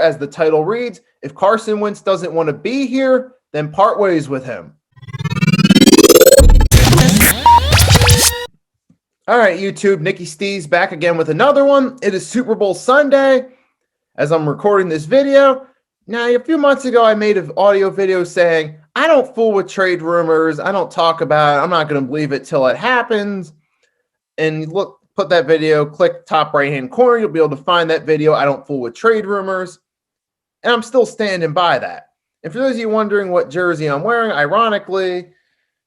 As the title reads, if Carson Wentz doesn't want to be here, then part ways with him. All right, YouTube, Nikki Stees back again with another one. It is Super Bowl Sunday as I'm recording this video. Now, a few months ago, I made an audio video saying, I don't fool with trade rumors. I don't talk about it. I'm not going to believe it till it happens. And look, put that video, click top right-hand corner. You'll be able to find that video. I don't fool with trade rumors. And I'm still standing by that. And for those of you wondering what jersey I'm wearing, ironically, you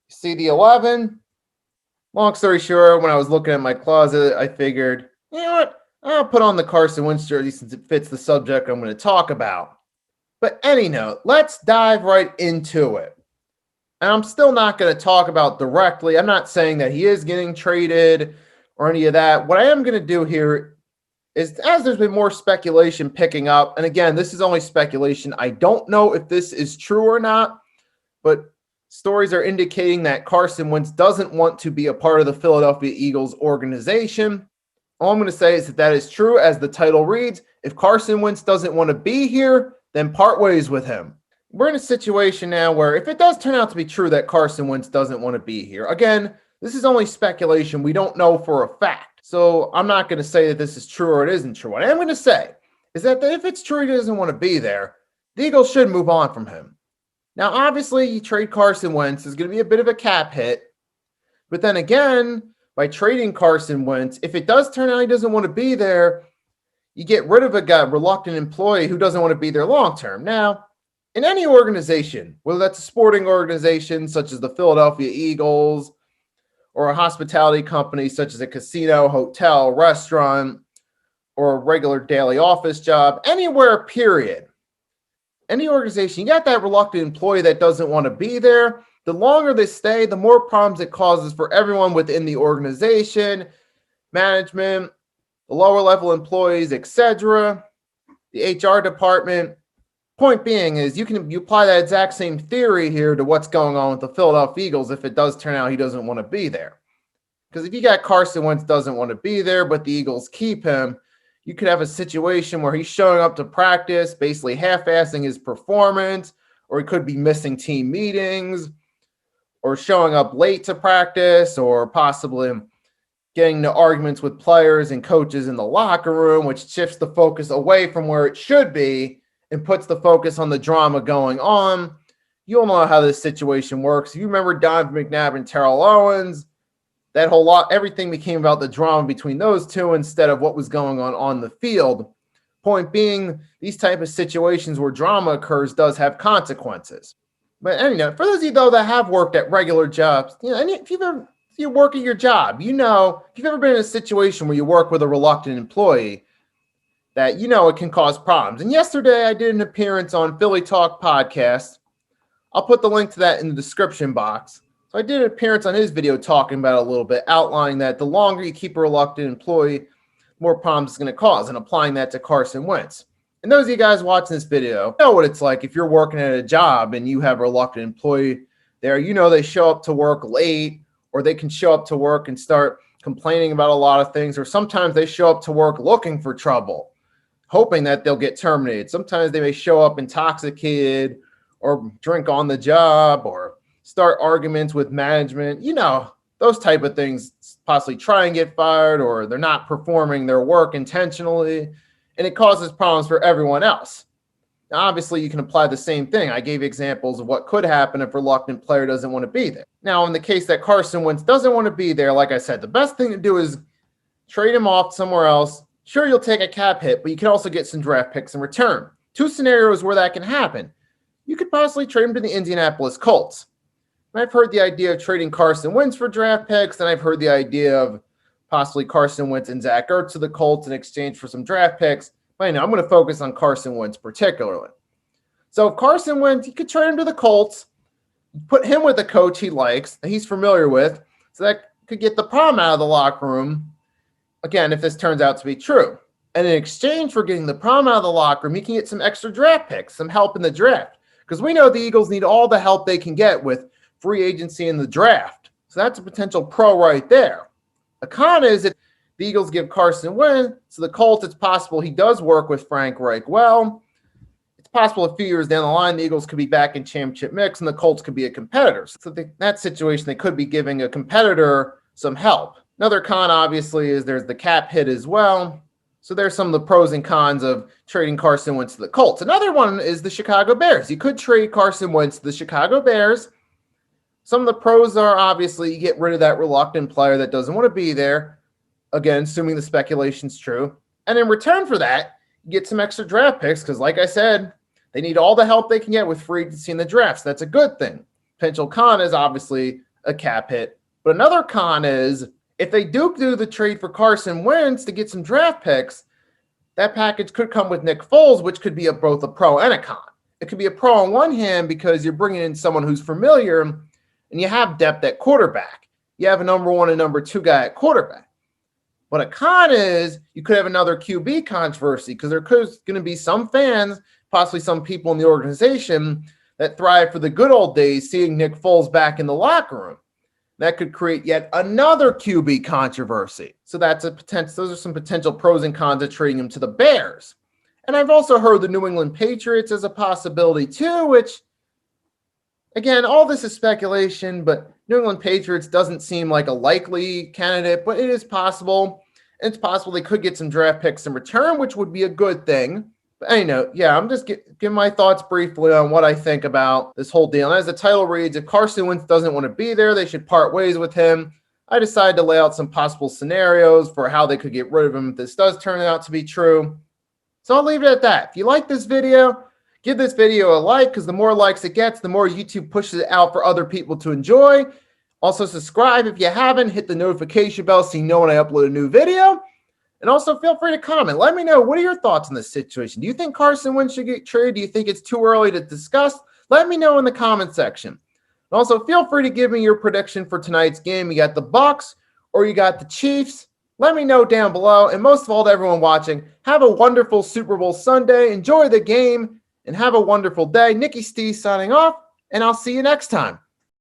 see the 11. Long story short, when I was looking at my closet, I figured, you know what? I'll put on the Carson Wentz jersey since it fits the subject I'm going to talk about. But any note, let's dive right into it. And I'm still not going to talk about directly. I'm not saying that he is getting traded or any of that. What I am going to do here is, as there's been more speculation picking up, and again, this is only speculation. I don't know if this is true or not, but stories are indicating that Carson Wentz doesn't want to be a part of the Philadelphia Eagles organization. All I'm going to say is that that is true, as the title reads. If Carson Wentz doesn't want to be here, then part ways with him. We're in a situation now where if it does turn out to be true that Carson Wentz doesn't want to be here, again, this is only speculation. We don't know for a fact. So I'm not going to say that this is true or it isn't true. What I am going to say is that if it's true he doesn't want to be there, the Eagles should move on from him. Now, obviously, you trade Carson Wentz is going to be a bit of a cap hit. But then again, by trading Carson Wentz, if it does turn out he doesn't want to be there, you get rid of a reluctant employee who doesn't want to be there long term. Now, in any organization, whether that's a sporting organization such as the Philadelphia Eagles or a hospitality company such as a casino, hotel, restaurant, or a regular daily office job, anywhere, period. Any organization, you got that reluctant employee that doesn't want to be there. The longer they stay, the more problems it causes for everyone within the organization, management, the lower level employees, etc., the HR department. Point being is you apply that exact same theory here to what's going on with the Philadelphia Eagles if it does turn out he doesn't want to be there. Because if you got Carson Wentz doesn't want to be there, but the Eagles keep him, you could have a situation where he's showing up to practice, basically half-assing his performance, or he could be missing team meetings, or showing up late to practice, or possibly getting into arguments with players and coaches in the locker room, which shifts the focus away from where it should be and puts the focus on the drama going on. You'll know how this situation works. You remember Don McNabb and Terrell Owens, that whole lot, everything became about the drama between those two instead of what was going on the field. Point being, these type of situations where drama occurs does have consequences. But anyway, for those of you, though, that have worked at regular jobs, if you work at your job, if you've ever been in a situation where you work with a reluctant employee, that it can cause problems. And yesterday I did an appearance on Philly Talk podcast. I'll put the link to that in the description box. So I did an appearance on his video talking about it a little bit, outlining that the longer you keep a reluctant employee, the more problems it's going to cause, and applying that to Carson Wentz. And those of you guys watching this video know what it's like if you're working at a job and you have a reluctant employee there. They show up to work late, or they can show up to work and start complaining about a lot of things, or sometimes they show up to work looking for trouble, hoping that they'll get terminated. Sometimes they may show up intoxicated or drink on the job or start arguments with management, those type of things, possibly try and get fired, or they're not performing their work intentionally, and it causes problems for everyone else. Now, obviously, you can apply the same thing. I gave examples of what could happen if a reluctant player doesn't want to be there. Now, in the case that Carson Wentz doesn't want to be there, like I said, the best thing to do is trade him off somewhere else. Sure, you'll take a cap hit, but you can also get some draft picks in return. Two scenarios where that can happen. You could possibly trade him to the Indianapolis Colts. And I've heard the idea of trading Carson Wentz for draft picks, and I've heard the idea of possibly Carson Wentz and Zach Ertz to the Colts in exchange for some draft picks. But I'm going to focus on Carson Wentz particularly. So if Carson Wentz, you could trade him to the Colts, put him with a coach he likes, that he's familiar with, so that could get the problem out of the locker room. Again, if this turns out to be true. And in exchange for getting the problem out of the locker room, you can get some extra draft picks, some help in the draft. Because we know the Eagles need all the help they can get with free agency in the draft. So that's a potential pro right there. A con is if the Eagles give Carson Wentz to the Colts, it's possible he does work with Frank Reich well. possible a few years down the line, the Eagles could be back in championship mix and the Colts could be a competitor. So that situation, they could be giving a competitor some help. Another con, obviously, is there's the cap hit as well. So there's some of the pros and cons of trading Carson Wentz to the Colts. Another one is the Chicago Bears. You could trade Carson Wentz to the Chicago Bears. Some of the pros are, obviously, you get rid of that reluctant player that doesn't want to be there. Again, assuming the speculation's true. And in return for that, you get some extra draft picks because, like I said, they need all the help they can get with free agency in the drafts. That's a good thing. Potential con is obviously a cap hit. But another con is if they do the trade for Carson Wentz to get some draft picks, that package could come with Nick Foles, which could be both a pro and a con. It could be a pro on one hand because you're bringing in someone who's familiar and you have depth at quarterback. You have a number one and number two guy at quarterback. But a con is you could have another QB controversy because there's going to be some fans, possibly some people in the organization that thrive for the good old days seeing Nick Foles back in the locker room. That could create yet another QB controversy. So that's a potential. Those are some potential pros and cons of trading him to the Bears. And I've also heard the New England Patriots as a possibility too, which, again, all this is speculation, but New England Patriots doesn't seem like a likely candidate, but it is possible. And it's possible they could get some draft picks in return, which would be a good thing. But I'm just giving my thoughts briefly on what I think about this whole deal. And as the title reads, if Carson Wentz doesn't want to be there, they should part ways with him. I decided to lay out some possible scenarios for how they could get rid of him if this does turn out to be true. So I'll leave it at that. If you like this video, give this video a like because the more likes it gets, the more YouTube pushes it out for other people to enjoy. Also, subscribe if you haven't. Hit the notification bell so you know when I upload a new video. And also, feel free to comment. Let me know, what are your thoughts on this situation? Do you think Carson Wentz should get traded? Do you think it's too early to discuss? Let me know in the comment section. And also, feel free to give me your prediction for tonight's game. You got the Bucs or you got the Chiefs? Let me know down below. And most of all, to everyone watching, have a wonderful Super Bowl Sunday. Enjoy the game and have a wonderful day. Nicky Steve signing off, and I'll see you next time.